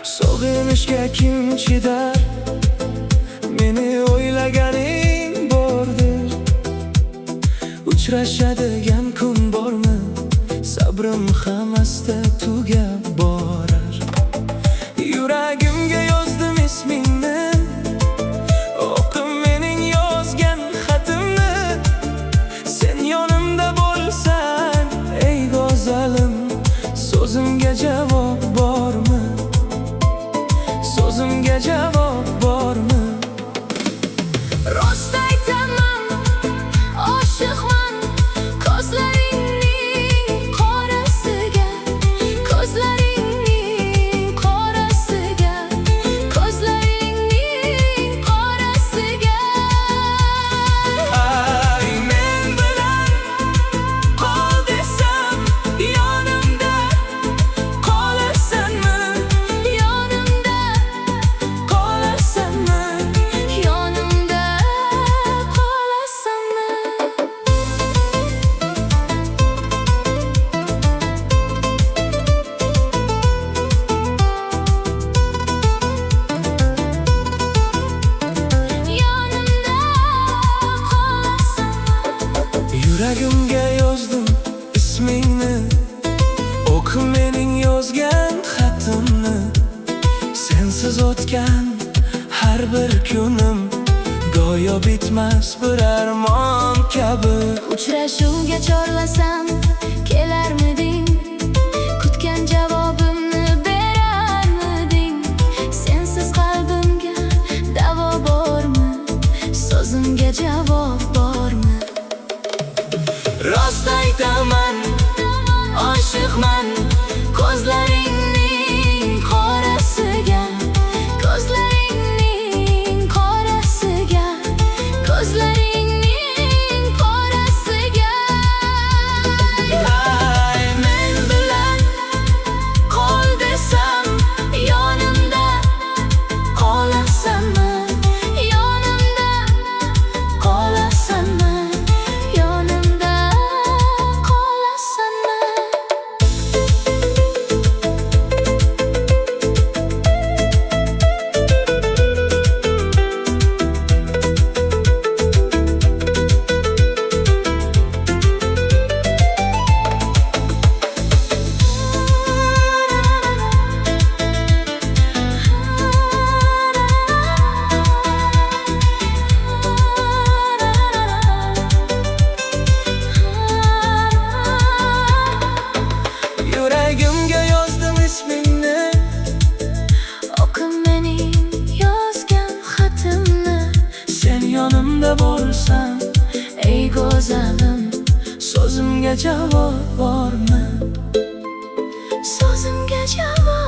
Sog'inishga kim chidar? Meni o'ylaganing bordir. Uchrashadigan kun bormi? Sabrim ham asta tugab borar. Yuragimga yozdim ismingni, o'qib mening yozgan xatimni. Sen yonimda bo'lsan, ey go'zalim, so'zimga javob bormi? So'zimga javob bormi? Rost aytaman, oshiqman ko'zlaringning qorasiga, ko'zlaringning qorasiga, ko'zlaringning qorasiga. Ay, men bilan qol desam, yonimda qolasanmi? Yonimda qolasanmi? Yonimda qolasanmi? Yonimda qolasanmi? Yuragimga yozdim ismingni, o'qi mening yozgan xatimni. Sensiz o'tgan har bir kunim go'yo bitmas bir armon kabi. Uchrashuvga chorlasam kelarmiding? Kutgan javobimni berarmiding? Sensiz qalbimga davo bormi? So'zimga javob bormi? Rost aytaman, oshiqman ko'zlaringning qorasiga, Ko'zlaringning qorasiga, ko'zlaringning qorasiga. Ay, men bilan qol desam, Yonimda qolasanmi? Yonimda qolasanmi? Yonimda qolasanmi? yuragimga yozdim ismingni, O'qib mening yozgan xatimni. sen yonimda bo'lsan, ey go'zalim, so'zimga javob bormi? So'zimga javob